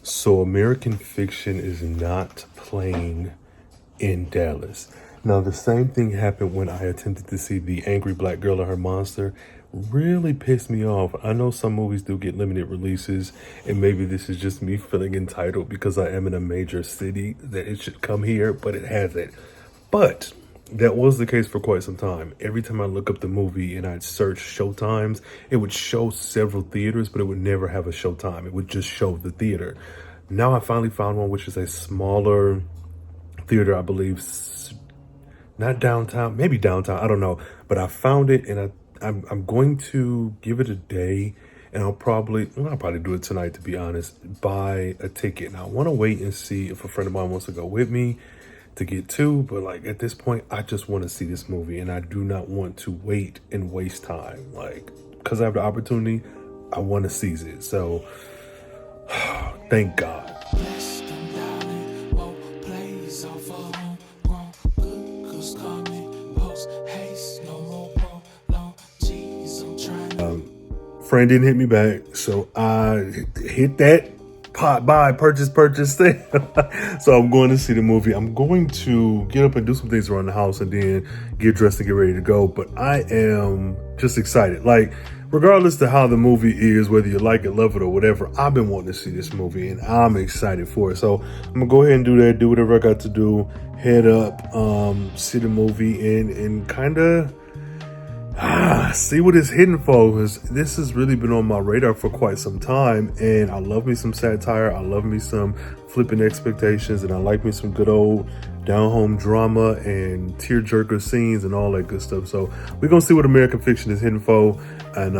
So American Fiction is not playing in Dallas. Now, the same thing happened when I attempted to see The Angry Black Girl and Her Monster. Really pissed me off. I know some movies do get limited releases, and maybe this is just me feeling entitled because I am in a major city that it should come here, but it hasn't. But that was the case for quite some time. Every time I look up the movie and I'd search showtimes, it would show several theaters, but it would never have a showtime. It would just show the theater. Now I finally found one, which is a smaller theater, I believe, not downtown, maybe downtown, I don't know. But I found it, and I'm going to give it a day, and I'll probably do it tonight, to be honest, buy a ticket. Now I want to wait and see if a friend of mine wants to go with me to get two, but like at this point, I just want to see this movie, and I do not want to wait and waste time. Like, because I have the opportunity, I want to seize it. So, thank God. Friend didn't hit me back, so I hit that purchase thing. So I'm going to see the movie. I'm going to get up and do some things around the house and then get dressed and get ready to go. But I am just excited. Like, regardless to how the movie is, whether you like it, love it, or whatever, I've been wanting to see this movie, and I'm excited for it. So I'm gonna go ahead and do that, do whatever I got to do, head up, see the movie, and kind of see what it's hidden for, because this has really been on my radar for quite some time, and I love me some satire, I love me some flipping expectations, and I like me some good old down-home drama and tearjerker scenes and all that good stuff. So we're gonna see what American Fiction is hidden for, and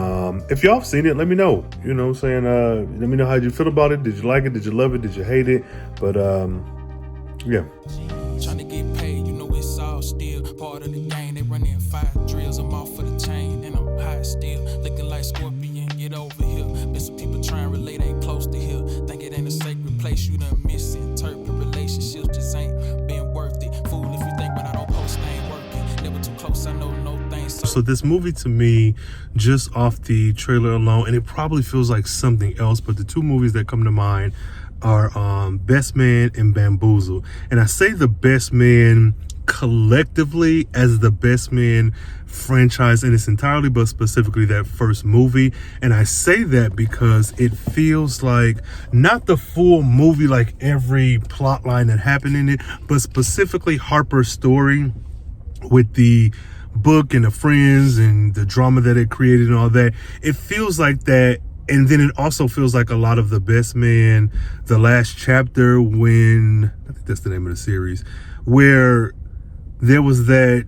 if y'all have seen it, let me know. You know what I'm saying? Let me know how you feel about it. Did you like it? Did you love it? Did you hate it? But yeah. Trying to get paid, you know it's all still part of the game. They running 5 drills, I'm off for the chain, and I'm high still, looking like Scorpion. Get over here. Been some people trying to relate, ain't close to here. Think it ain't a sacred place, you done misinterpret relationships, just ain't been worth it. Fool if you think when I don't post, I ain't working. Never too close, I know no things. So this movie, to me, just off the trailer alone, and it probably feels like something else, but the two movies that come to mind are Best Man and Bamboozle. And I say the Best Man collectively as the Best Man franchise in its entirety, but specifically that first movie. And I say that because it feels like not the full movie, like every plot line that happened in it, but specifically Harper's story with the book and the friends and the drama that it created and all that. It feels like that. And then it also feels like a lot of the Best Man, the last chapter, when I think that's the name of the series, where there was that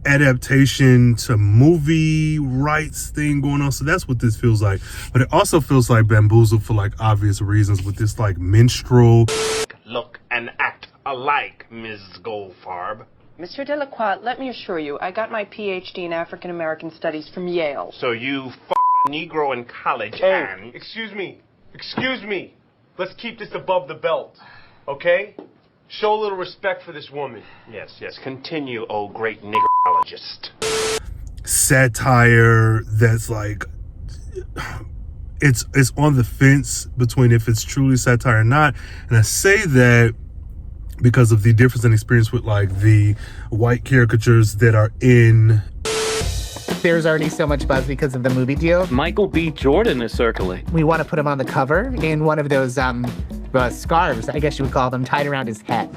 adaptation to movie rights thing going on. So that's what this feels like. But it also feels like Bamboozle for like obvious reasons, with this like minstrel. Look and act alike, Ms. Goldfarb. Mr. Delacroix, let me assure you, I got my PhD in African American Studies from Yale. So you Negro in college, hey, and... Excuse me. Let's keep this above the belt, okay? Show a little respect for this woman. Yes, continue, oh great niggerologist. Satire that's like... It's on the fence between if it's truly satire or not. And I say that because of the difference in experience with like the white caricatures that are in... There's already so much buzz because of the movie deal. Michael B. Jordan is circling. We want to put him on the cover in one of those scarves, I guess you would call them, tied around his head.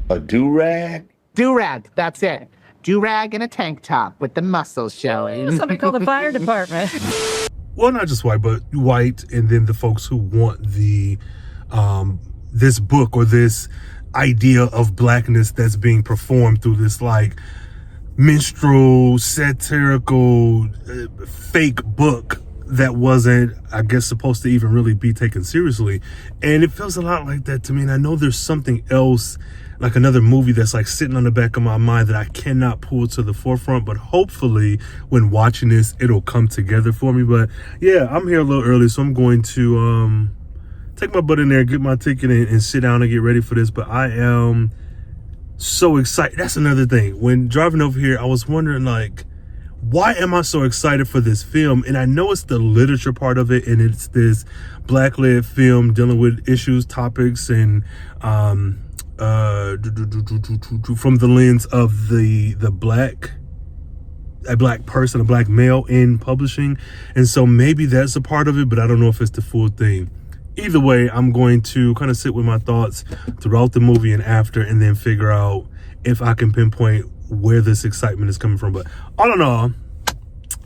A do-rag? Do-rag, that's it. Do-rag and a tank top with the muscles showing. Somebody call the fire department. Well, not just white, but white, and then the folks who want the this book or this idea of blackness that's being performed through this like minstrel, satirical, fake book that wasn't, I guess, supposed to even really be taken seriously. And it feels a lot like that to me. And I know there's something else, like another movie that's like sitting on the back of my mind that I cannot pull to the forefront, but hopefully when watching this, it'll come together for me. But yeah, I'm here a little early, so I'm going to take my butt in there, get my ticket, and sit down and get ready for this. But I am so excited. That's another thing. When driving over here, I was wondering, like, why am I so excited for this film? And I know it's the literature part of it, and it's this black-led film dealing with issues, topics, and from the lens of a black person, a black male in publishing. And so maybe that's a part of it, but I don't know if it's the full thing. Either way, I'm going to kind of sit with my thoughts throughout the movie and after, and then figure out if I can pinpoint where this excitement is coming from. But all in all,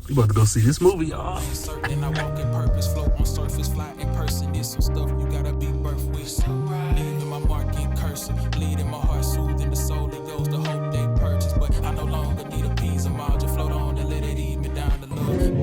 we about to go see this movie, y'all. Certain I walk in purpose, float on surface, fly in person. It's some stuff you gotta be birthed with. Leaving my mark in cursive, bleeding my heart, soothing the soul that goes to hope they purchase. But I no longer need a piece of margin, float on and let it eat me down the love.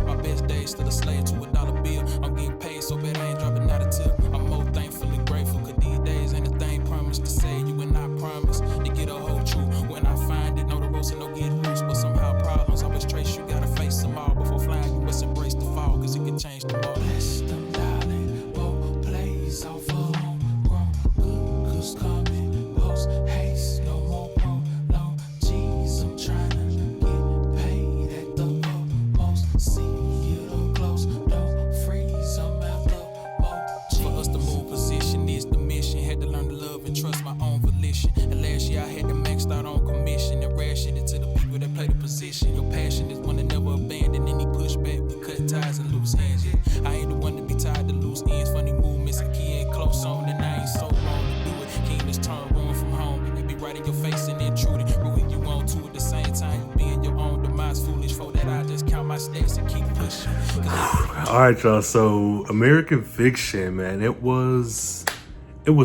My best days still a slave to $1 bill. I'm getting paid so bad I ain't dropping out a tip. I'm more thankfully grateful, cause these days ain't a thing promised to say you and I promise to get a whole truth. When I find it, no the roads and no get loose, but somehow problems always trace. You gotta face them all before flying. You must embrace the fall, cause it can change tomorrow. Bless them, darling, both plays off of homegrown. Good, cause coming, post haste, no more prolong. Jeez, I'm trying to get paid at the utmost. See you up close, don't freeze, I'm out the most. For us to move position is the mission. Had to learn to love and trust my own volition. And last year I had to max out on commission and ration it to the people that play the position. Your passion is one that never abandon any pushback. We cut ties and loose ends. Yeah, I ain't the one to be tied to loose ends. Funny movements and key ain't close on, and I ain't so wrong to do it. Keen turn run from home. They be right in your face and intruding, rooting you on to at the same time. You being your own demise, foolish. For that I just count my steps and keep pushing. All right, y'all. So American Fiction, man, it was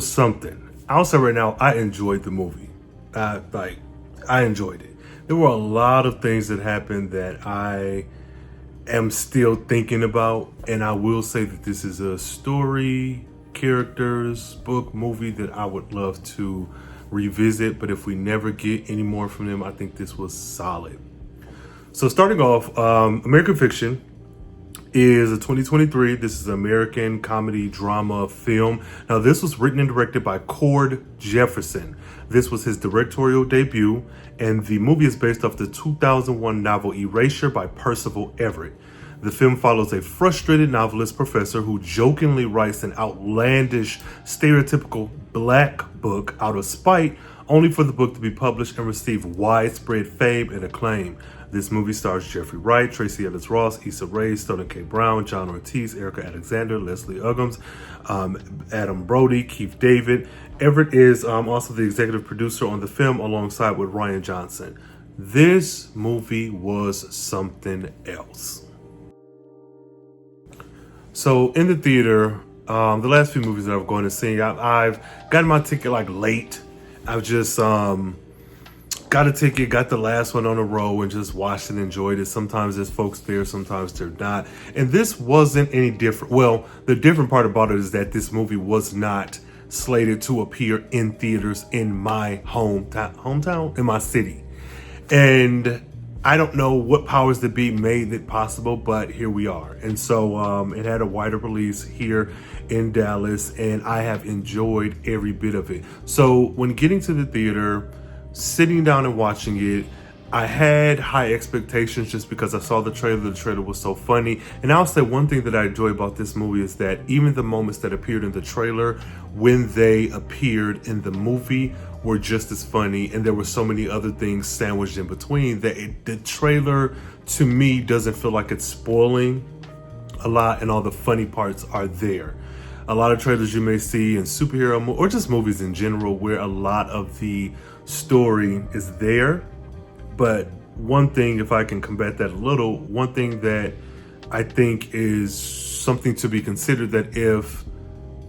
something. I'll say right now, I enjoyed the movie. I enjoyed it. There were a lot of things that happened that I am still thinking about, and I will say that this is a story, characters, book, movie that I would love to revisit. But if we never get any more from them, I think this was solid. So starting off, American Fiction is a 2023. This is an American comedy drama film. Now, this was written and directed by Cord Jefferson. This was his directorial debut, and the movie is based off the 2001 novel Erasure by Percival Everett. The film follows a frustrated novelist professor who jokingly writes an outlandish, stereotypical black book out of spite, only for the book to be published and receive widespread fame and acclaim. This movie stars Jeffrey Wright, Tracy Ellis Ross, Issa Rae, Sterling K. Brown, John Ortiz, Erica Alexander, Leslie Uggams, Adam Brody, Keith David. Everett is also the executive producer on the film alongside with Ryan Johnson. This movie was something else. So in the theater, the last few movies that I've gone to see, I've gotten my ticket like late. I've just got a ticket, got the last one on a row, and just watched and enjoyed it. Sometimes there's folks there, sometimes they're not. And this wasn't any different. Well, the different part about it is that this movie was not slated to appear in theaters in my hometown, in my city. And I don't know what powers that be made it possible, but here we are. And so it had a wider release here in Dallas, and I have enjoyed every bit of it. So when getting to the theater, sitting down and watching it, I had high expectations just because I saw the trailer. The trailer was so funny. And I'll say one thing that I enjoy about this movie is that even the moments that appeared in the trailer, when they appeared in the movie, were just as funny. And there were so many other things sandwiched in between that the trailer, to me, doesn't feel like it's spoiling a lot, and all the funny parts are there. A lot of trailers you may see in superhero or just movies in general where a lot of the story is there. But one thing, if I can combat that a little, one thing that I think is something to be considered, that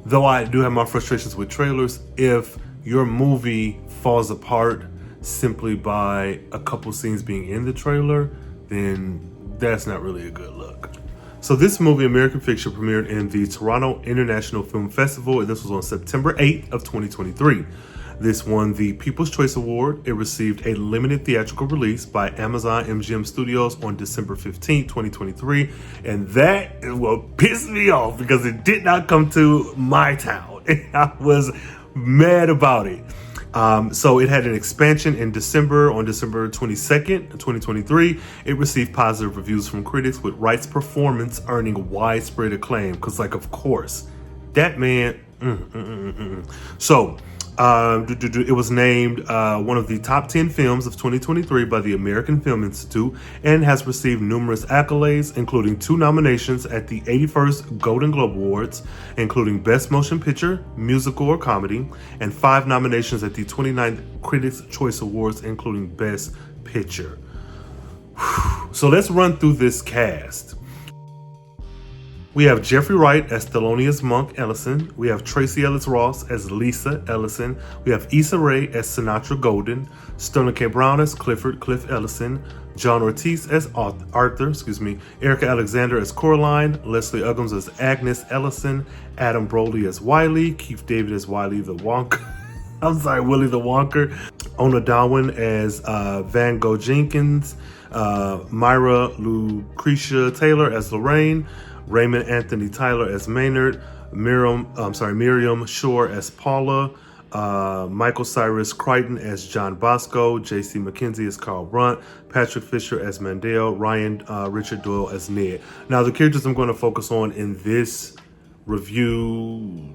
though I do have my frustrations with trailers, if your movie falls apart simply by a couple scenes being in the trailer, then that's not really a good look. So this movie, American Fiction, premiered in the Toronto International Film Festival, and this was on September 8th of 2023. This won the People's Choice Award. It received a limited theatrical release by Amazon MGM Studios on December 15th, 2023. And that pissed me off because it did not come to my town. I was Mad about it. So it had an expansion on December 22nd, 2023. It received positive reviews from critics, with Wright's performance earning widespread acclaim. Because, like, of course, that man... So, it was named one of the top 10 films of 2023 by the American Film Institute and has received numerous accolades, including 2 nominations at the 81st Golden Globe Awards, including Best Motion Picture, Musical or Comedy, and 5 nominations at the 29th Critics' Choice Awards, including Best Picture. So let's run through this cast. We have Jeffrey Wright as Thelonious Monk Ellison. We have Tracee Ellis Ross as Lisa Ellison. We have Issa Rae as Sinatra Golden. Sterling K. Brown as Cliff Ellison. John Ortiz as Arthur. Erica Alexander as Coraline. Leslie Uggams as Agnes Ellison. Adam Brody as Wiley. Keith David as Wiley the Wonka. Willy the Wonker. Ona Darwin as Van Gogh Jenkins. Myra Lucretia Taylor as Lorraine. Raymond Anthony Tyler as Maynard, Miriam Shore as Paula, Michael Cyrus Crichton as John Bosco, J.C. McKenzie as Carl Brunt, Patrick Fisher as Mandel, Ryan Richard Doyle as Ned. Now, the characters I'm going to focus on in this review,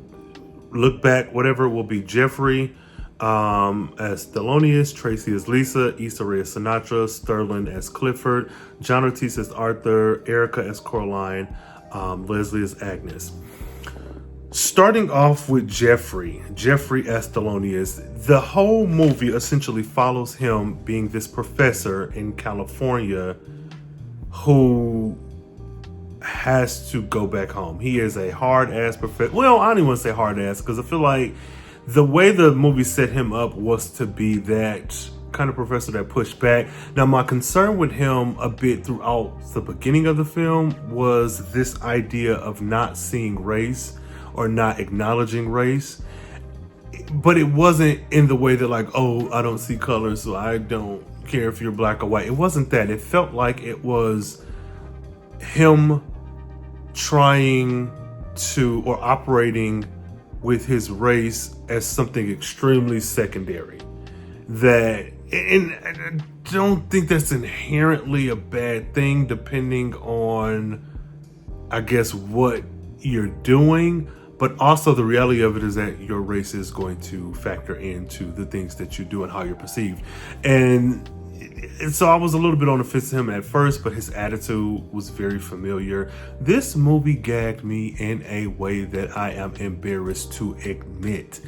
look back, whatever, will be Jeffrey as Thelonious, Tracee as Lisa, Issa Rae as Sinatra, Sterling as Clifford, John Ortiz as Arthur, Erica as Coraline, Leslie as Agnes. Starting off with Jeffrey as Thelonious, the whole movie essentially follows him being this professor in California who has to go back home. He is a hard-ass professor. Well, I don't even want to say hard-ass because I feel like the way the movie set him up was to be that kind of professor that pushed back. Now, my concern with him a bit throughout the beginning of the film was this idea of not seeing race or not acknowledging race. But it wasn't in the way that, like, oh, I don't see color, so I don't care if you're black or white. It wasn't that. It felt like it was him trying to, or operating with his race as something extremely secondary. And I don't think that's inherently a bad thing, depending on, I guess, what you're doing. But also the reality of it is that your race is going to factor into the things that you do and how you're perceived. And so I was a little bit on the fence to him at first, but his attitude was very familiar. This movie gagged me in a way that I am embarrassed to admit.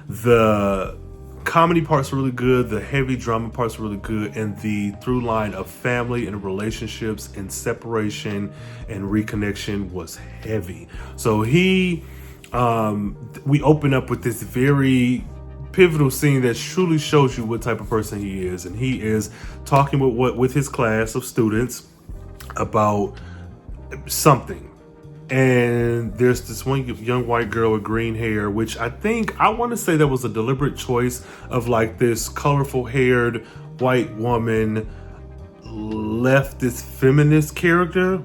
The comedy parts were really good, the heavy drama parts were really good, and the through line of family and relationships and separation and reconnection was heavy. So we open up with this very pivotal scene that truly shows you what type of person he is, and he is talking with his class of students about something. And there's this one young white girl with green hair, which I want to say that was a deliberate choice of, like, this colorful haired white woman left this feminist character.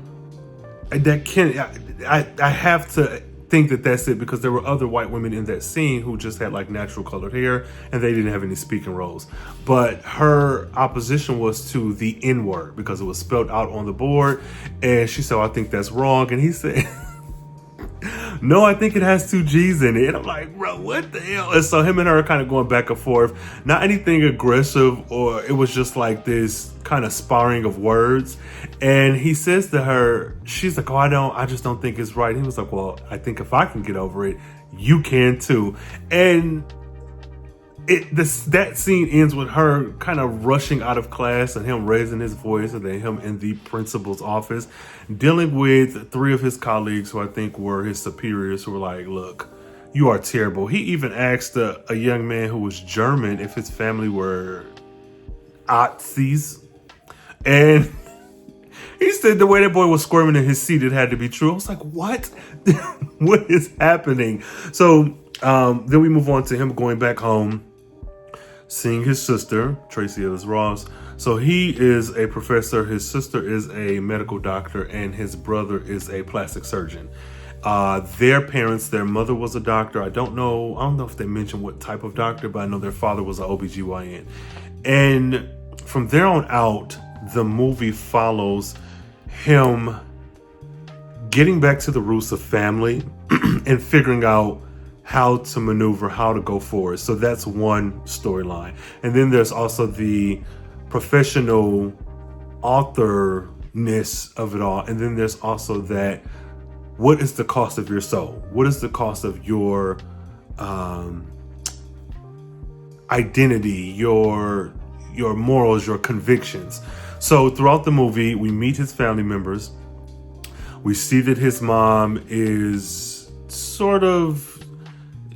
I have to think that that's it, because there were other white women in that scene who just had, like, natural colored hair and they didn't have any speaking roles. But her opposition was to the N-word because it was spelled out on the board, and she said, I think that's wrong. And he said, no, I think it has 2 G's in it. And I'm like, bro, what the hell? And so him and her are kind of going back and forth, not anything aggressive, or it was just like this kind of sparring of words. And he says to her, she's like, oh, I just don't think it's right. He was like, well, I think if I can get over it, you can too. And that scene ends with her kind of rushing out of class and him raising his voice, and then him in the principal's office dealing with 3 of his colleagues who I think were his superiors, who were like, look, you are terrible. He even asked a young man who was German if his family were Nazis. And he said the way that boy was squirming in his seat, it had to be true. I was like, what? What is happening? So then we move on to him going back home, seeing his sister, Tracee Ellis Ross. So he is a professor, his sister is a medical doctor, and his brother is a plastic surgeon. Their parents, their mother was a doctor. I don't know if they mentioned what type of doctor, but I know their father was an OBGYN. And from there on out, the movie follows him getting back to the roots of family and figuring out how to maneuver, how to go forward. So that's one storyline. And then there's also the professional authorness of it all. And then there's also that, what is the cost of your soul? What is the cost of your identity, your morals, your convictions? So throughout the movie, we meet his family members. We see that his mom is sort of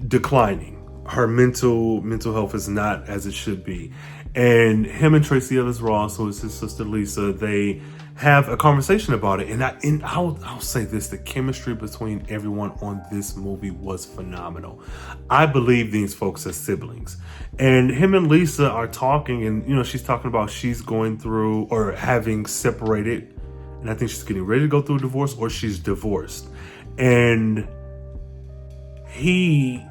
declining. Her mental health is not as it should be. And him and Tracy Ellis Ross, who is his sister Lisa, they have a conversation about it. And I'll say this, the chemistry between everyone on this movie was phenomenal. I believe these folks as siblings. And him and Lisa are talking, and she's talking about she's going through or having separated, and I think she's getting ready to go through a divorce, or she's divorced. And he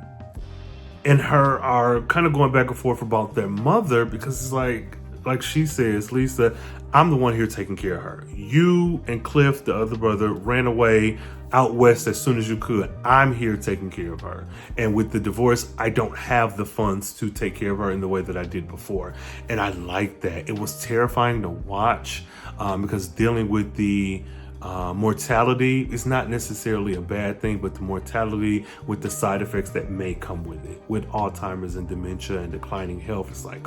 and her are kind of going back and forth about their mother, because it's like she says, Lisa, I'm the one here taking care of her. You and Cliff, the other brother, ran away out west as soon as you could. I'm here taking care of her. And with the divorce, I don't have the funds to take care of her in the way that I did before. And I like that. It was terrifying to watch because dealing with the mortality is not necessarily a bad thing, but the mortality with the side effects that may come with it, with Alzheimer's and dementia and declining health, it's like,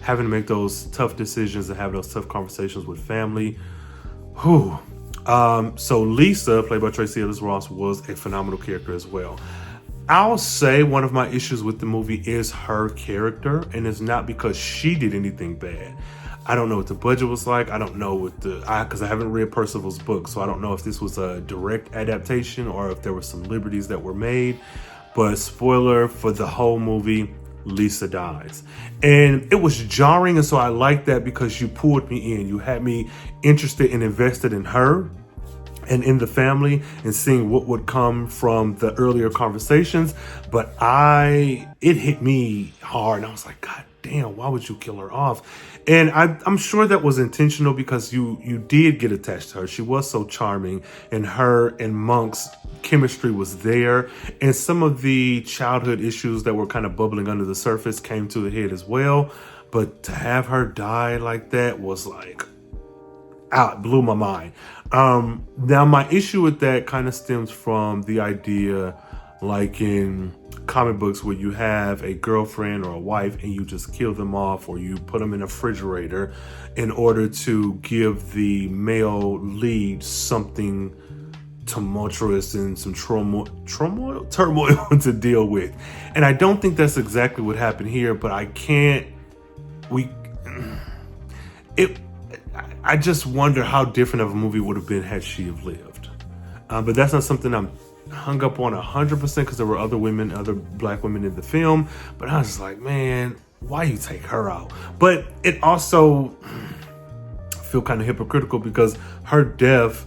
having to make those tough decisions and have those tough conversations with family. Whew. So Lisa, played by Tracy Ellis Ross, was a phenomenal character as well. I'll say one of my issues with the movie is her character, and it's not because she did anything bad. I don't know what the budget was like. I don't know what because I haven't read Percival's book, so I don't know if this was a direct adaptation or if there were some liberties that were made. But spoiler for the whole movie, Lisa dies. And it was jarring, and so I liked that because you pulled me in. You had me interested and invested in her and in the family and seeing what would come from the earlier conversations. But it hit me hard, and I was like, God damn, why would you kill her off? And I'm sure that was intentional because you did get attached to her. She was so charming, and her and Monk's chemistry was there. And some of the childhood issues that were kind of bubbling under the surface came to the head as well. But to have her die like that was like, it blew my mind. Now my issue with that kind of stems from the idea, like in comic books, where you have a girlfriend or a wife and you just kill them off, or you put them in a refrigerator in order to give the male lead something tumultuous and some turmoil to deal with. And I don't think that's exactly what happened here, but I just wonder how different of a movie would have been had she have lived. But that's not something I'm hung up on 100% because there were other black women in the film. But I was just like, man, why you take her out? But it also feel kind of hypocritical because her death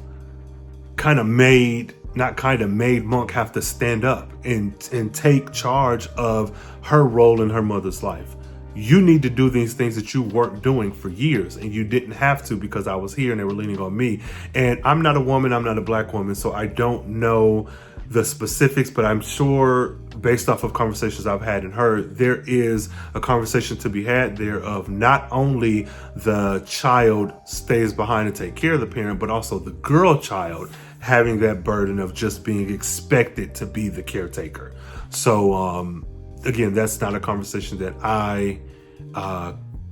made Monk have to stand up and take charge of her role in her mother's life. You need to do these things that you weren't doing for years, and you didn't have to because I was here and they were leaning on me. And I'm not a woman, I'm not a black woman, so I don't know the specifics, but I'm sure based off of conversations I've had and heard, there is a conversation to be had there of not only the child stays behind to take care of the parent, but also the girl child having that burden of just being expected to be the caretaker. So, again, that's not a conversation that I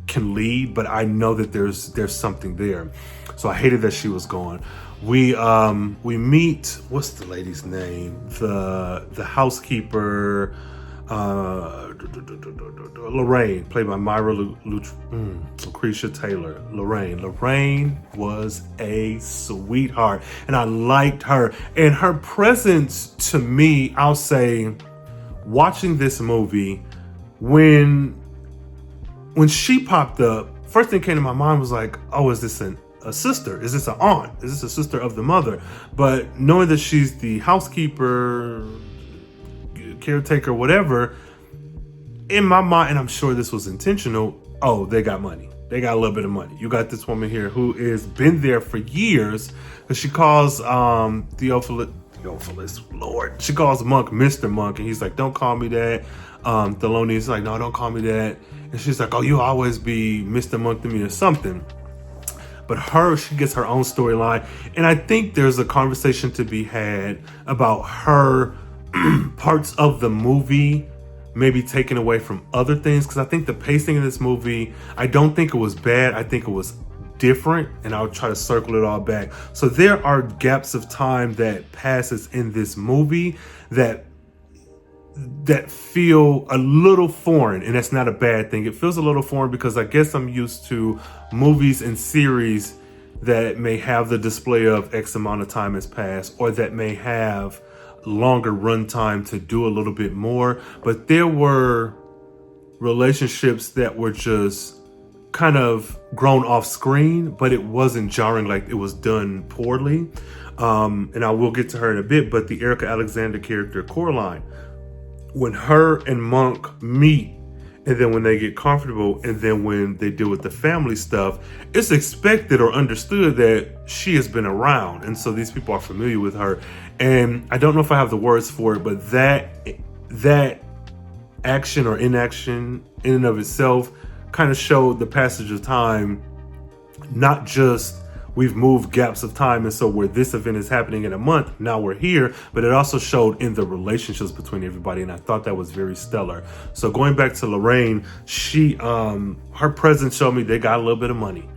can lead, but I know that there's something there. So I hated that she was gone. We meet, what's the lady's name? The housekeeper, Lorraine, played by Myra Lucretia Taylor. Lorraine was a sweetheart, and I liked her. And her presence to me, I'll say, watching this movie, when she popped up, first thing came to my mind was like, oh, is this a a sister? Is this an aunt? Is this a sister of the mother? But knowing that she's the housekeeper, caretaker, whatever, in my mind, and I'm sure this was intentional, oh, they got money. They got a little bit of money. You got this woman here who has been there for years, because she calls Theophilus, Lord, she calls Monk Mr. Monk, and he's like, don't call me that. Thelonious like, no, don't call me that. And she's like, oh, you'll always be Mr. Monk to me or something. But she gets her own storyline. And I think there's a conversation to be had about her parts of the movie maybe taken away from other things. Because I think the pacing in this movie, I don't think it was bad. I think it was different, and I'll try to circle it all back. So there are gaps of time that passes in this movie that feel a little foreign, and that's not a bad thing. It feels a little foreign because I guess I'm used to movies and series that may have the display of X amount of time has passed, or that may have longer runtime to do a little bit more. But there were relationships that were just kind of grown off screen, but it wasn't jarring, like it was done poorly. And I will get to her in a bit, but the Erica Alexander character, Coraline, when her and Monk meet, and then when they get comfortable, and then when they deal with the family stuff, it's expected or understood that she has been around. And so these people are familiar with her. And I don't know if I have the words for it, but that action or inaction in and of itself kind of showed the passage of time, not just we've moved gaps of time, and so where this event is happening in a month, now we're here, but it also showed in the relationships between everybody, and I thought that was very stellar. So going back to Rhayne, she her presence showed me they got a little bit of money.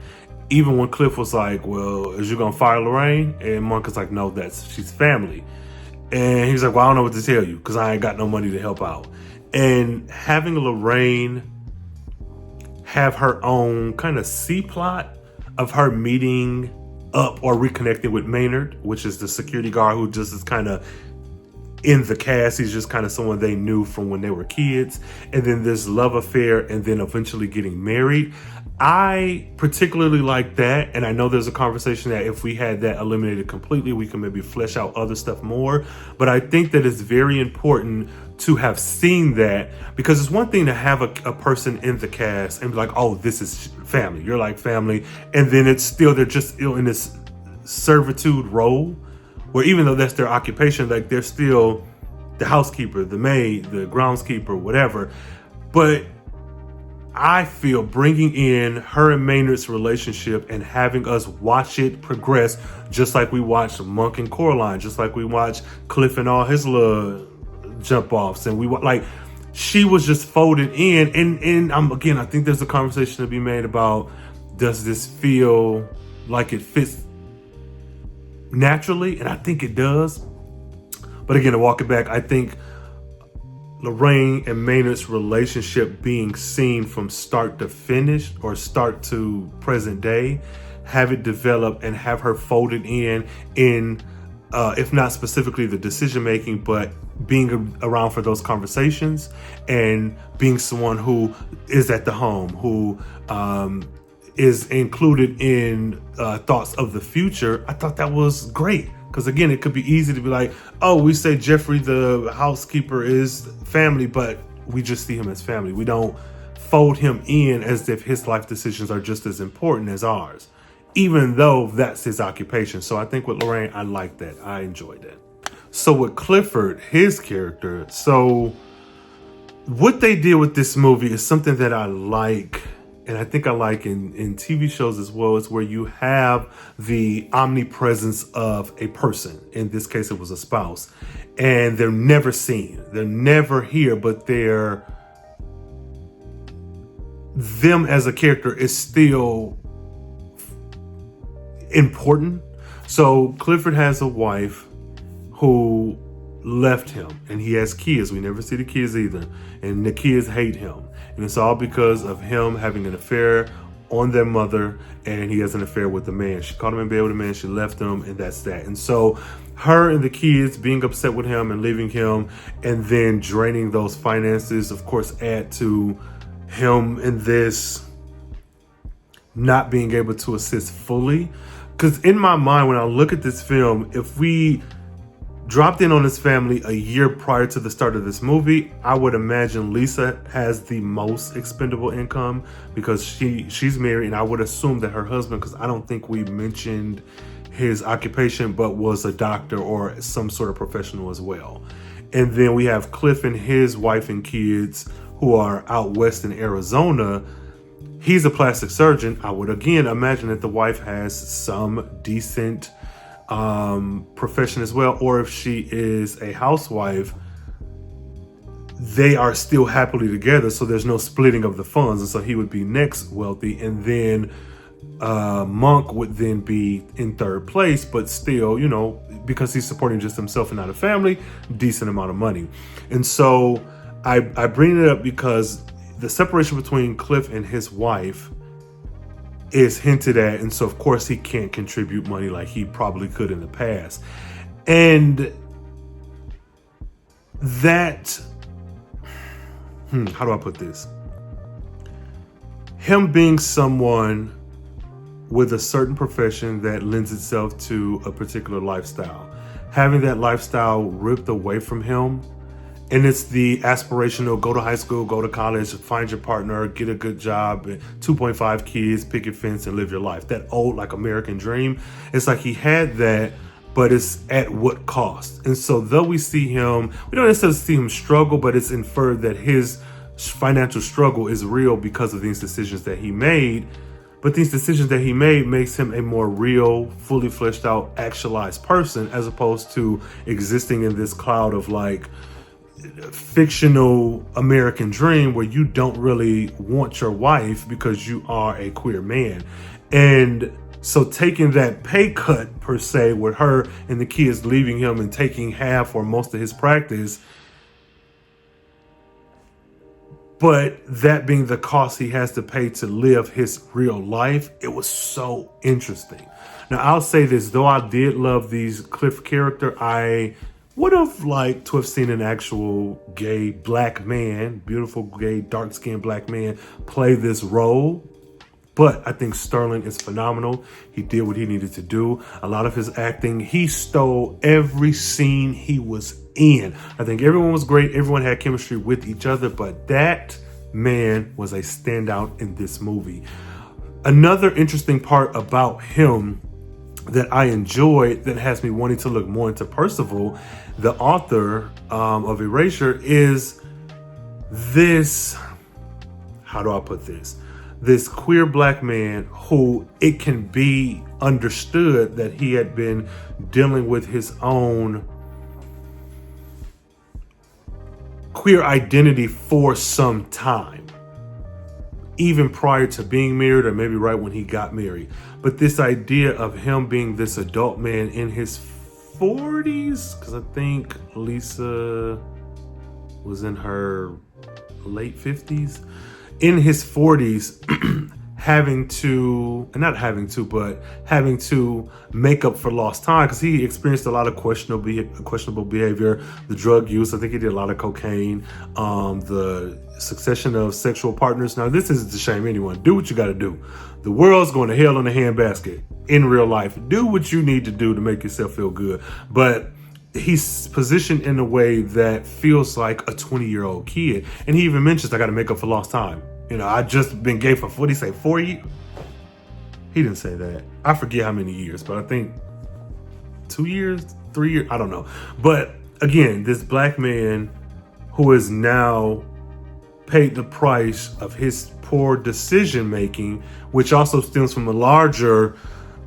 Even when Cliff was like, well, is you gonna fire Rhayne? And Monk is like, no, she's family. And he's like, well, I don't know what to tell you, because I ain't got no money to help out. And having Rhayne have her own kind of C-plot of her meeting up or reconnecting with Maynard, which is the security guard who just is kind of in the cast. He's just kind of someone they knew from when they were kids. And then this love affair, and then eventually getting married. I particularly like that, and I know there's a conversation that if we had that eliminated completely, we can maybe flesh out other stuff more. But I think that it's very important to have seen that, because it's one thing to have a person in the cast and be like, oh, this is family. You're like family. And then it's still, they're just still in this servitude role where even though that's their occupation, like they're still the housekeeper, the maid, the groundskeeper, whatever. But I feel bringing in her and Maynard's relationship and having us watch it progress, just like we watched Monk and Coraline, just like we watched Cliff and all his little jump offs, and she was just folded in. And again, I think there's a conversation to be made about, does this feel like it fits naturally? And I think it does. But again, to walk it back, I think Rhayne and Maynard's relationship being seen from start to finish, or start to present day, have it develop and have her folded in if not specifically the decision making, but being around for those conversations, and being someone who is at the home, who is included in thoughts of the future. I thought that was great. Because again, it could be easy to be like, oh, we say Jeffrey, the housekeeper, is family, but we just see him as family. We don't fold him in as if his life decisions are just as important as ours, even though that's his occupation. So I think with Rhayne, I like that. I enjoyed that. So with Clifford, his character, so what they did with this movie is something that I like. And I think I like in TV shows as well, is where you have the omnipresence of a person. In this case, it was a spouse. And they're never seen. They're never here, but them as a character is still important. So Clifford has a wife who left him, and he has kids. We never see the kids either. And the kids hate him. And it's all because of him having an affair on their mother, and he has an affair with the man. She caught him in bed with a man, she left him, and that's that. And so her and the kids being upset with him and leaving him, and then draining those finances, of course, add to him in this not being able to assist fully. Because in my mind, when I look at this film, if we dropped in on this family a year prior to the start of this movie, I would imagine Lisa has the most expendable income because she's married, and I would assume that her husband, because I don't think we mentioned his occupation, but was a doctor or some sort of professional as well. And then we have Cliff and his wife and kids who are out west in Arizona. He's a plastic surgeon. I would again imagine that the wife has some decent profession as well, or if she is a housewife, they are still happily together, so there's no splitting of the funds, and so he would be next wealthy, and then Monk would then be in third place, but still, you know, because he's supporting just himself and not a family, decent amount of money. And so I bring it up because the separation between Cliff and his wife is hinted at, and so of course he can't contribute money like he probably could in the past. And that, how do I put this? Him being someone with a certain profession that lends itself to a particular lifestyle, having that lifestyle ripped away from him. And it's the aspirational, go to high school, go to college, find your partner, get a good job, 2.5 kids, pick your fence, and live your life. That old, like, American dream. It's like he had that, but it's at what cost? And so though we see him, we don't necessarily see him struggle, but it's inferred that his financial struggle is real because of these decisions that he made. But these decisions that he made makes him a more real, fully fleshed out, actualized person, as opposed to existing in this cloud of, like, fictional American dream where you don't really want your wife because you are a queer man. And so taking that pay cut, per se, with her and the kids leaving him and taking half or most of his practice, but that being the cost he has to pay to live his real life, it was so interesting. Now, I'll say this, though I did love these Cliff character, I would have liked to have seen an actual gay black man, beautiful gay dark-skinned black man, play this role. But I think Sterling is phenomenal. He did what he needed to do. A lot of his acting, he stole every scene he was in. I think everyone was great. Everyone had chemistry with each other, but that man was a standout in this movie. Another interesting part about him that I enjoyed, that has me wanting to look more into Percival, the author of Erasure, is this, how do I put this? This queer black man who it can be understood that he had been dealing with his own queer identity for some time, even prior to being married, or maybe right when he got married. But this idea of him being this adult man in his 40s, because I think Lisa was in her late 50s, in his 40s, having to make up for lost time, because he experienced a lot of questionable behavior, the drug use. I think he did a lot of cocaine, the succession of sexual partners. Now, this isn't to shame anyone. Do what you got to do. The world's going to hell in a handbasket in real life. Do what you need to do to make yourself feel good. But he's positioned in a way that feels like a 20-year-old kid. And he even mentions, I got to make up for lost time. You know, I just been gay for 40, say 4 years. He didn't say that. I forget how many years, but I think 2 years, 3 years, I don't know. But again, this black man who is now paid the price of his poor decision making, which also stems from a larger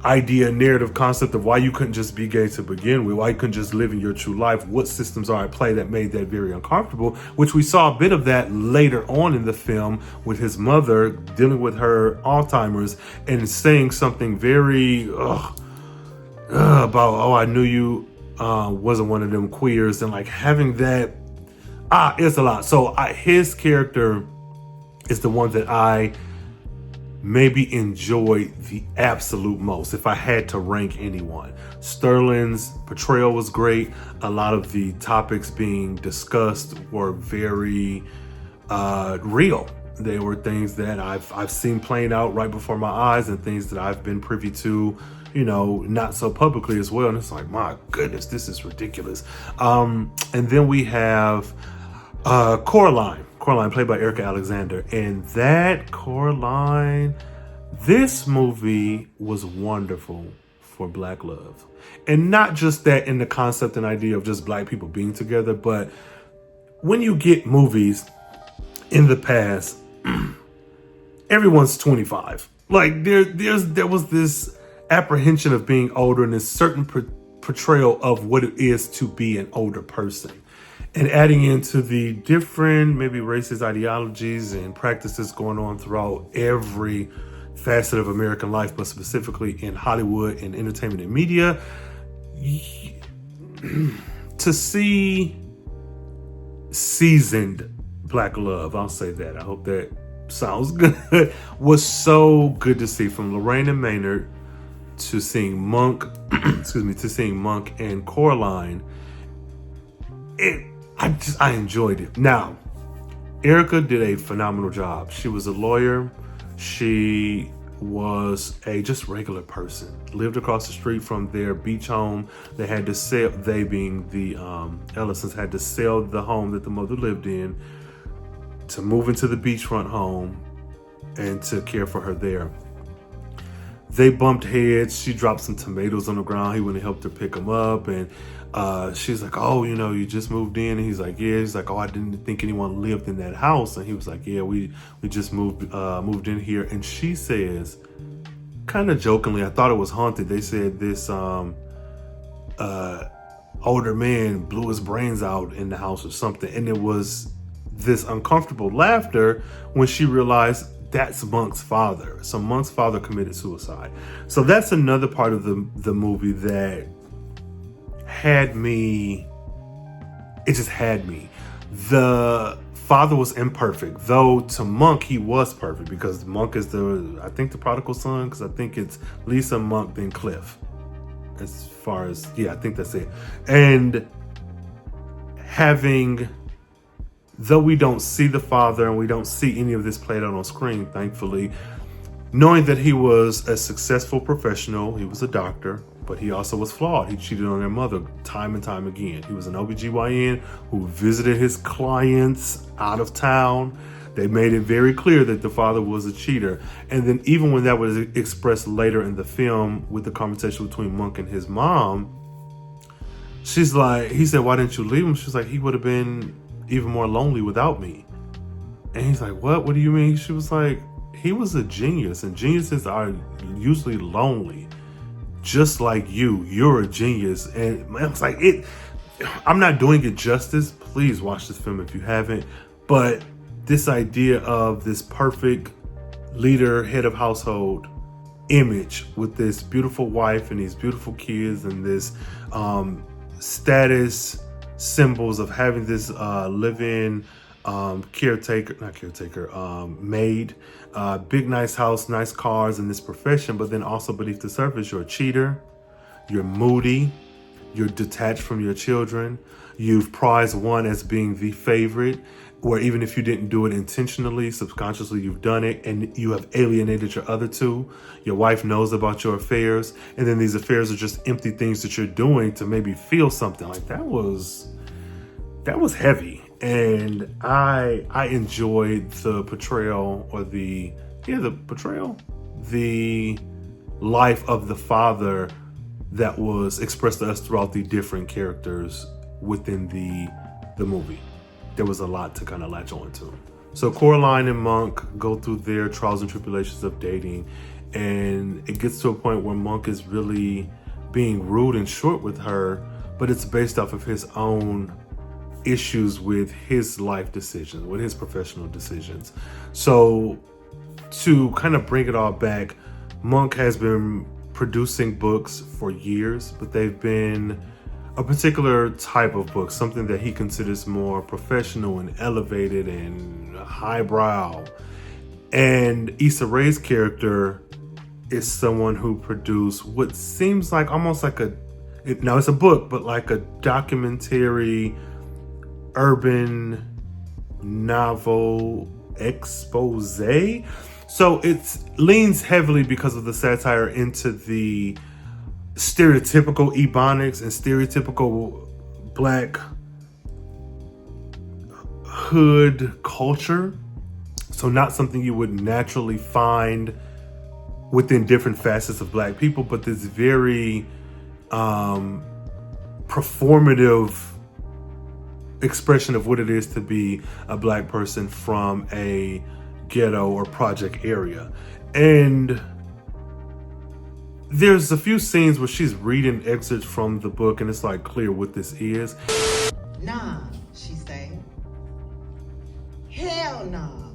idea, narrative concept of why you couldn't just be gay to begin with, why you couldn't just live in your true life, what systems are at play that made that very uncomfortable, which we saw a bit of that later on in the film with his mother dealing with her Alzheimer's and saying something very about, oh, I knew you wasn't one of them queers, and like having that, it's a lot. So his character is the one that I maybe enjoyed the absolute most if I had to rank anyone. Sterling's portrayal was great. A lot of the topics being discussed were very real. They were things that I've seen playing out right before my eyes, and things that I've been privy to, not so publicly as well. And it's like, my goodness, this is ridiculous. And then we have Coraline, played by Erica Alexander. And that Coraline, this movie was wonderful for Black love. And not just that in the concept and idea of just Black people being together, but when you get movies in the past, everyone's 25. Like there was this apprehension of being older and this certain portrayal of what it is to be an older person. And adding into the different maybe racist ideologies and practices going on throughout every facet of American life, but specifically in Hollywood and entertainment and media, to see seasoned Black love, I'll say that, I hope that sounds good, was so good to see. From Rhayne and Maynard to seeing Monk, to seeing Monk and Coraline, I enjoyed it. Now, Erica did a phenomenal job. She was a lawyer. She was a just regular person. Lived across the street from their beach home. They had to sell, they being the Ellisons, had to sell the home that the mother lived in to move into the beachfront home and to care for her there. They bumped heads. She dropped some tomatoes on the ground. He went and helped her pick them up. And she's like, oh, you just moved in. And he's like, yeah. He's like, oh, I didn't think anyone lived in that house. And he was like, yeah, we just moved in here. And she says, kind of jokingly, I thought it was haunted. They said this older man blew his brains out in the house or something. And it was this uncomfortable laughter when she realized that's Monk's father. So Monk's father committed suicide. So that's another part of the movie that had me. It just had me. The father was imperfect, though to Monk he was perfect, because Monk is I think the prodigal son, because I think it's Lisa, Monk, then Cliff. As far as, yeah, I think that's it. And though we don't see the father and we don't see any of this played out on screen, thankfully, knowing that he was a successful professional, he was a doctor, but he also was flawed. He cheated on their mother time and time again. He was an OBGYN who visited his clients out of town. They made it very clear that the father was a cheater. And then even when that was expressed later in the film with the conversation between Monk and his mom, she's like, he said, why didn't you leave him? She's like, he would have been even more lonely without me. And he's like, what do you mean? She was like, he was a genius, and geniuses are usually lonely, just like you're a genius. And I was like, I'm not doing it justice. Please watch this film if you haven't. But this idea of this perfect leader, head of household image with this beautiful wife and these beautiful kids and this status symbols of having this live-in maid, big nice house, nice cars, in this profession, but then also beneath the surface, you're a cheater, you're moody, you're detached from your children, you've prized one as being the favorite, where even if you didn't do it intentionally, subconsciously you've done it, and you have alienated your other two. Your wife knows about your affairs, and then these affairs are just empty things that you're doing to maybe feel something. Like that was heavy. And I enjoyed the portrayal, or the life of the father that was expressed to us throughout the different characters within the movie. There was a lot to kind of latch on to. So Coraline and Monk go through their trials and tribulations of dating, and it gets to a point where Monk is really being rude and short with her, but it's based off of his own issues with his life decisions, with his professional decisions. So to kind of bring it all back, Monk has been producing books for years, but they've been a particular type of book, something that he considers more professional and elevated and highbrow. And Issa Rae's character is someone who produced what seems like almost like it's a book, but like a documentary urban novel expose. So it leans heavily because of the satire into the stereotypical Ebonics and stereotypical Black hood culture. So not something you would naturally find within different facets of Black people, but this very performative expression of what it is to be a Black person from a ghetto or project area. And there's a few scenes where she's reading excerpts from the book and it's like clear what this is. Nah, she say. Hell nah.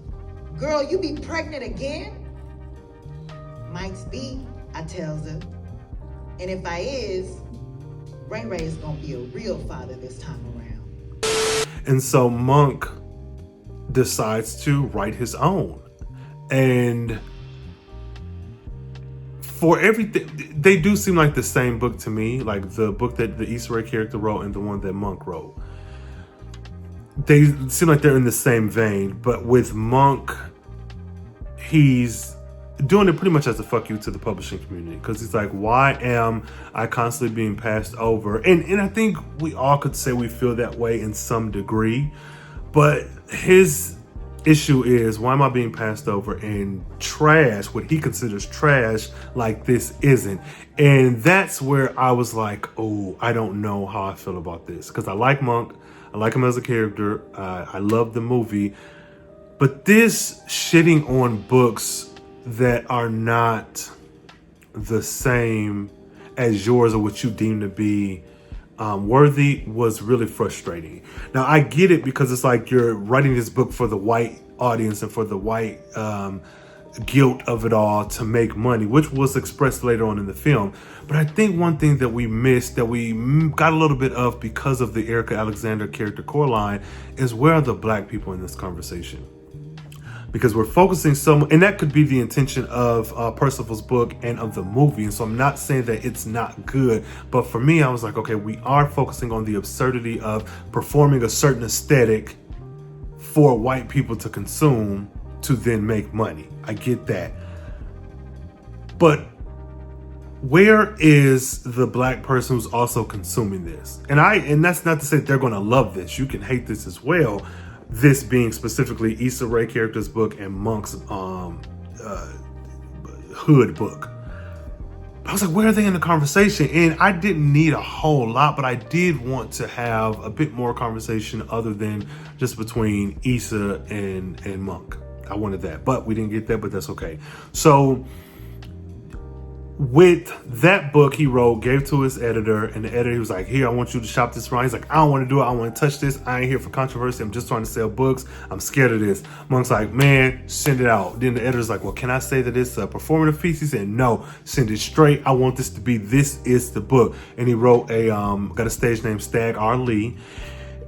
Girl, you be pregnant again? Might's be, I tells her. And if I is, Rhayne is gonna be a real father this time around. And so Monk decides to write his own. And for everything, they do seem like the same book to me, like the book that the Issa Rae character wrote and the one that Monk wrote. They seem like they're in the same vein, but with Monk, he's doing it pretty much as a fuck you to the publishing community, because he's like, why am I constantly being passed over? And I think we all could say we feel that way in some degree, but his issue is, why am I being passed over and trash, what he considers trash, like this isn't? And that's where I was like, oh, I don't know how I feel about this, because I like Monk, I like him as a character, I love the movie, but this shitting on books that are not the same as yours or what you deem to be worthy was really frustrating. Now I get it, because it's like you're writing this book for the white audience and for the white guilt of it all to make money, which was expressed later on in the film. But I think one thing that we missed, that we got a little bit of because of the Erica Alexander character Coraline, is where are the Black people in this conversation? Because we're focusing so much, and that could be the intention of Percival's book and of the movie. And so I'm not saying that it's not good, but for me, I was like, okay, we are focusing on the absurdity of performing a certain aesthetic for white people to consume to then make money. I get that. But where is the Black person who's also consuming this? And that's not to say they're going to love this. You can hate this as well. This being specifically Issa Rae character's book and Monk's hood book. I was like, where are they in the conversation? And I didn't need a whole lot, but I did want to have a bit more conversation other than just between Issa and Monk. I wanted that, but we didn't get that, but that's okay. So with that book he wrote, gave to his editor, and the editor, he was like, here, I want you to shop this around. He's like, I don't want to do it. I don't want to touch this. I ain't here for controversy. I'm just trying to sell books. I'm scared of this. Monk's like, man, send it out. Then the editor's like, well, can I say that it's a performative piece? He said, no, send it straight. I want this to be, this is the book. And he wrote got a stage name, Stag R. Lee.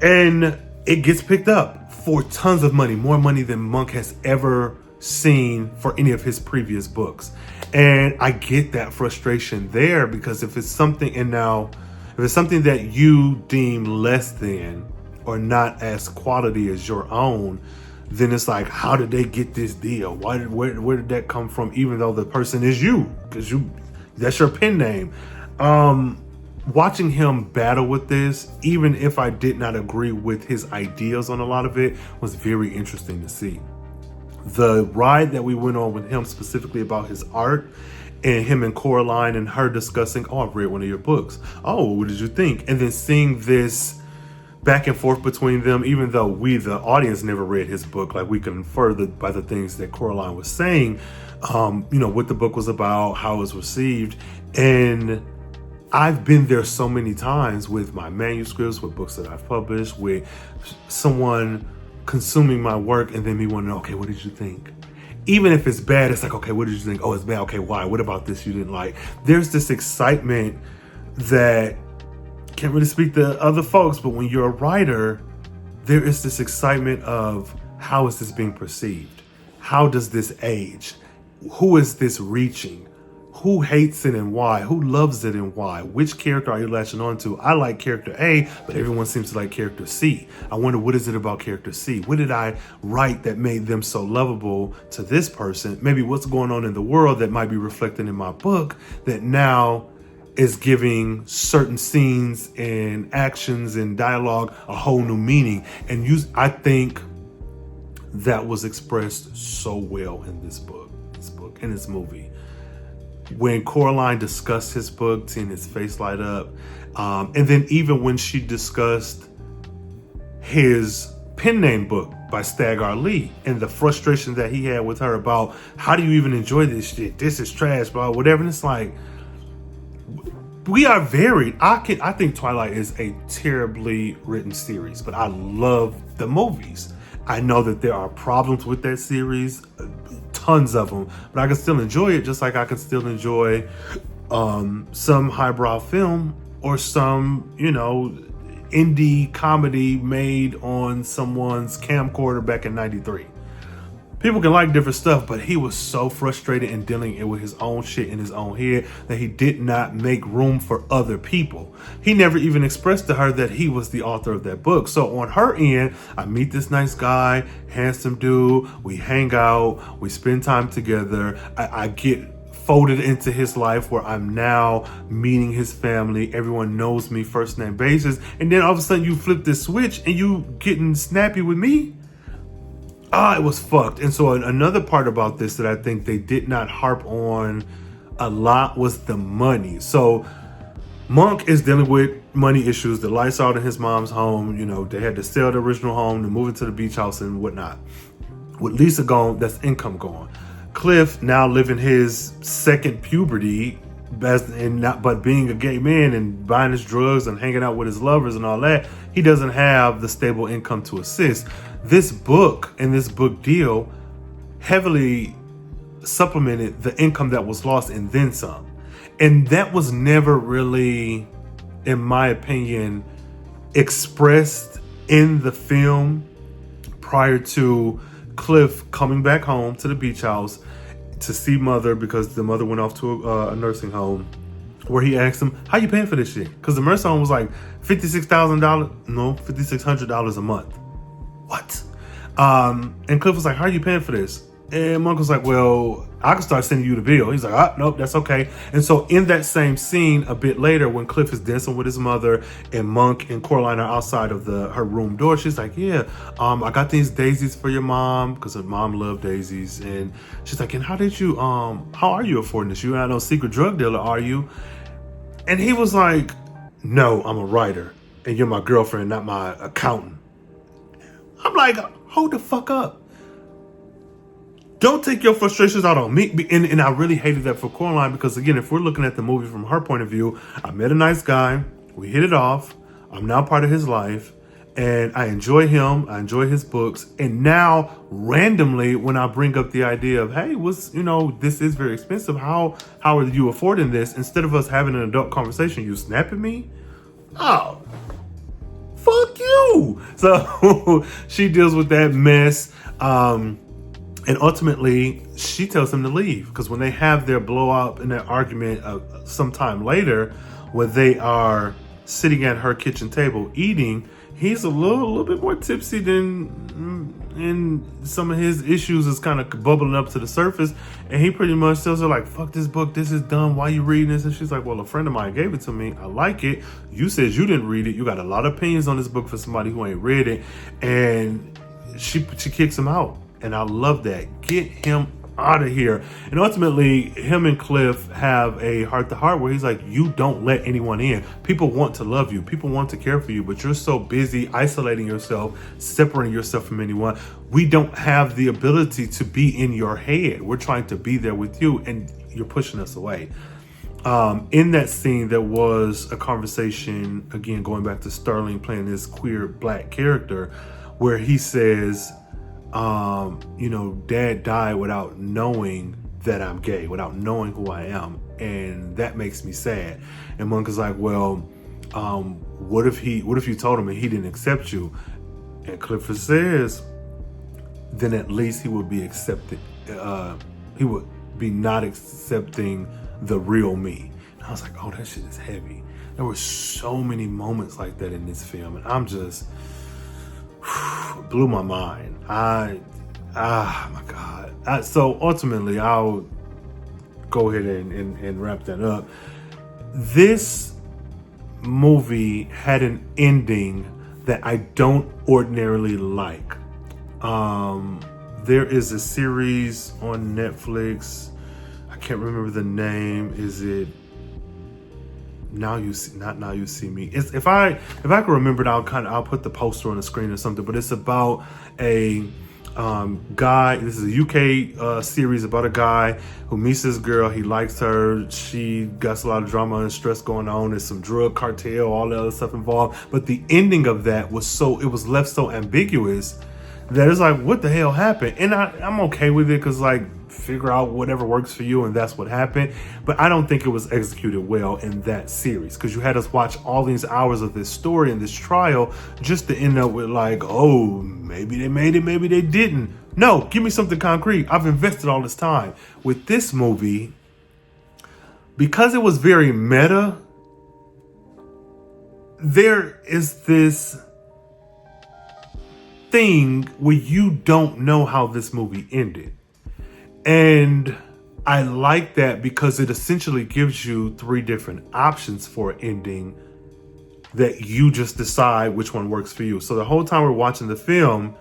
And it gets picked up for tons of money, more money than Monk has ever seen for any of his previous books. And I get that frustration there, because if it's something that you deem less than or not as quality as your own, then it's like, how did they get this deal? Where did that come from? Even though the person is you, because that's your pen name. Watching him battle with this, even if I did not agree with his ideas on a lot of it, was very interesting to see. The ride that we went on with him specifically about his art, and him and Coraline and her discussing, oh, I've read one of your books. Oh, what did you think? And then seeing this back and forth between them, even though we, the audience, never read his book, like we could infer by the things that Coraline was saying, what the book was about, how it was received. And I've been there so many times with my manuscripts, with books that I've published, with someone consuming my work and then me wanting to know, okay, what did you think? Even if it's bad, it's like, okay, what did you think? Oh, it's bad. Okay, why? What about this you didn't like? There's this excitement that can't really speak to other folks, but when you're a writer, there is this excitement of, how is this being perceived? How does this age? Who is this reaching? who hates it and why, who loves it and why, which character are you latching on to? I like character A, but everyone seems to like character C. I wonder, what is it about character C? What did I write that made them so lovable to this person? Maybe what's going on in the world that might be reflected in my book that now is giving certain scenes and actions and dialogue a whole new meaning. And I think that was expressed so well in this book, in this movie. When Coraline discussed his book, seeing his face light up, and then even when she discussed his pen name book by Staggar Lee and the frustration that he had with her about, how do you even enjoy this shit? This is trash, blah, whatever. And it's like, we are varied. I think Twilight is a terribly written series, but I love the movies. I know that there are problems with that series, tons of them, but I can still enjoy it, just like I can still enjoy some highbrow film or some, indie comedy made on someone's camcorder back in '93. People can like different stuff, but he was so frustrated in dealing with his own shit in his own head that he did not make room for other people. He never even expressed to her that he was the author of that book. So on her end, I meet this nice guy, handsome dude, we hang out, we spend time together, I get folded into his life where I'm now meeting his family. Everyone knows me first name basis. And then all of a sudden you flip this switch and you getting snappy with me? It was fucked. And so another part about this that I think they did not harp on a lot was the money. So Monk is dealing with money issues. The lights out in his mom's home. They had to sell the original home to move into the beach house and whatnot. With Lisa gone, that's income gone. Cliff now living his second puberty, but being a gay man and buying his drugs and hanging out with his lovers and all that, he doesn't have the stable income to assist. This book and this book deal heavily supplemented the income that was lost and then some. And that was never really, in my opinion, expressed in the film prior to Cliff coming back home to the beach house to see mother, because the mother went off to a nursing home, where he asked him, how you paying for this shit? Because the nursing home was like $5,600 a month. What? And Cliff was like, how are you paying for this? And Monk was like, well, I can start sending you the bill. He's like, nope, that's okay. And so in that same scene a bit later, when Cliff is dancing with his mother and Monk and Coraline are outside of her room door, she's like, yeah, I got these daisies for your mom, because her mom loved daisies. And she's like, and how are you affording this? You're not no secret drug dealer, are you? And he was like, no, I'm a writer and you're my girlfriend, not my accountant. I'm like, hold the fuck up. Don't take your frustrations out on me. And I really hated that for Coraline, because again, if we're looking at the movie from her point of view, I met a nice guy, we hit it off, I'm now part of his life, and I enjoy him, I enjoy his books, and now randomly when I bring up the idea of, hey, this is very expensive, how are you affording this? Instead of us having an adult conversation, you snap at me? Oh, fuck you. So she deals with that mess. And ultimately, she tells him to leave, because when they have their blowout and their argument sometime later, where they are sitting at her kitchen table eating, he's a little bit more tipsy and some of his issues is kind of bubbling up to the surface. And he pretty much tells her, like, fuck this book, this is dumb, why you reading this? And she's like, well, a friend of mine gave it to me, I like it, you said you didn't read it, you got a lot of opinions on this book for somebody who ain't read it. And she kicks him out. And I love that. Get him out of here. And ultimately, him and Cliff have a heart-to-heart where he's like, you don't let anyone in. People want to love you. People want to care for you, but you're so busy isolating yourself, separating yourself from anyone. We don't have the ability to be in your head. We're trying to be there with you, and you're pushing us away. In that scene, there was a conversation, again, going back to Sterling playing this queer black character, where he says, Dad died without knowing that I'm gay, without knowing who I am. And that makes me sad. And Monk is like, well, what if you told him and he didn't accept you? And Clifford says, then at least he would be accepted. He would be not accepting the real me. And I was like, oh, that shit is heavy. There were so many moments like that in this film, and I'm just blew my mind. My God. So ultimately, I'll go ahead and wrap that up. This movie had an ending that I don't ordinarily like. There is a series on Netflix. I can't remember the name. Is it Now You See? Not Now You See Me. It's, if I can remember it, I'll put the poster on the screen or something. But it's about a guy. This is a UK series about a guy who meets this girl. He likes her. She got a lot of drama and stress going on. There's some drug cartel, all that other stuff involved. But the ending of that was left so ambiguous that it's like, what the hell happened? And I'm okay with it because, like, figure out whatever works for you, and that's what happened. But I don't think it was executed well in that series, because you had us watch all these hours of this story and this trial just to end up with like, oh, maybe they made it, maybe they didn't. No, give me something concrete. I've invested all this time. With this movie, because it was very meta, there is this thing where you don't know how this movie ended. And I like that because it essentially gives you 3 different options for an ending that you just decide which one works for you. So the whole time we're watching the film,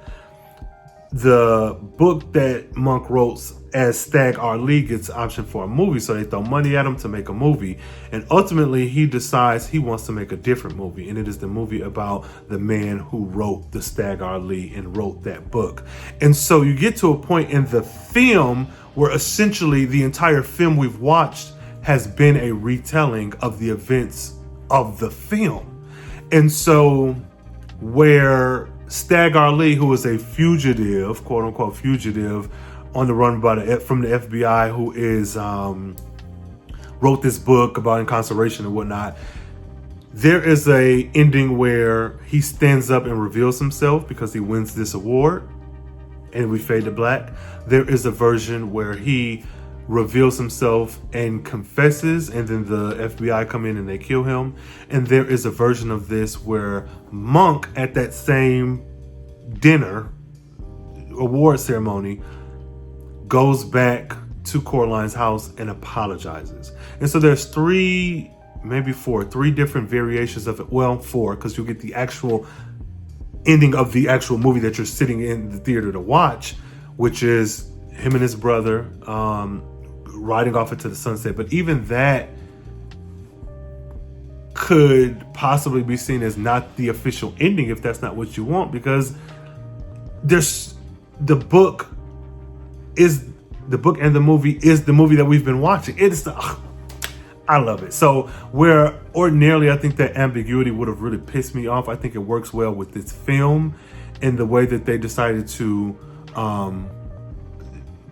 the book that Monk wrote as Stag R-Lee gets option for a movie. So they throw money at him to make a movie. And ultimately he decides he wants to make a different movie. And it is the movie about the man who wrote the Stag R-Lee and wrote that book. And so you get to a point in the film where essentially the entire film we've watched has been a retelling of the events of the film. And so where Stag R-Lee, who is a fugitive, quote unquote fugitive, on the run from the FBI, who is wrote this book about incarceration and whatnot, there is a ending where he stands up and reveals himself because he wins this award, and we fade to black. There is a version where he reveals himself and confesses, and then the FBI come in and they kill him. And there is a version of this where Monk, at that same dinner, award ceremony, goes back to Coraline's house and apologizes. And so there's 3, maybe 4, 3 different variations of it. Well, 4, because you get the actual ending of the actual movie that you're sitting in the theater to watch, which is him and his brother riding off into the sunset. But even that could possibly be seen as not the official ending if that's not what you want, because there's the book and the movie is the movie that we've been watching. I love it. So where ordinarily I think that ambiguity would have really pissed me off, I think it works well with this film and the way that they decided to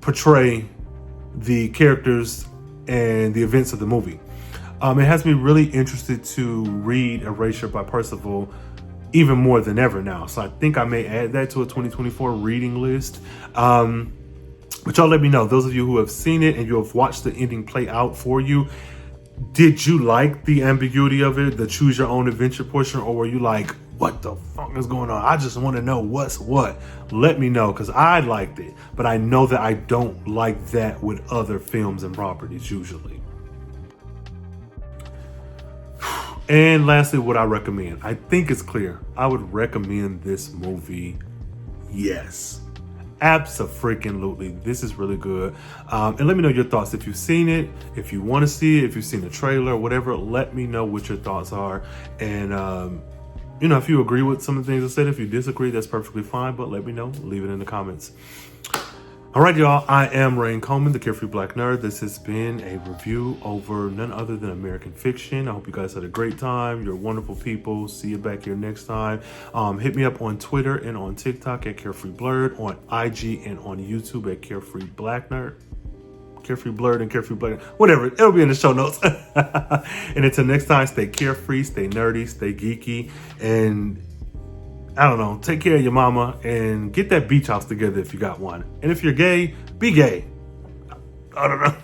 portray the characters and the events of the movie. It has me really interested to read Erasure by Percival even more than ever now. So I think I may add that to a 2024 reading list. But y'all let me know, those of you who have seen it and you have watched the ending play out for you, did you like the ambiguity of it, the choose your own adventure portion, or were you like, what the fuck is going on? I just want to know what's what. Let me know, because I liked it, but I know that I don't like that with other films and properties usually. And lastly, what I recommend. I think it's clear. I would recommend this movie. Yes. Abso-freaking-lutely. This is really good. And let me know your thoughts. If you've seen it, if you want to see it, if you've seen the trailer, whatever, let me know what your thoughts are. And, if you agree with some of the things I said, if you disagree, that's perfectly fine. But let me know. Leave it in the comments. All right, y'all. I am Rhayne Coleman, the Carefree Black Nerd. This has been a review over none other than American fiction. I hope you guys had a great time. You're wonderful people. See you back here next time. Hit me up on Twitter and on TikTok at CarefreeBlackNerd, on IG and on YouTube at CarefreeBlackNerd. Carefree Blurred and Carefree Black, whatever. It'll be in the show notes. And until next time, stay carefree, stay nerdy, stay geeky, and I don't know, take care of your mama and get that beach house together if you got one. And if you're gay, be gay. I don't know.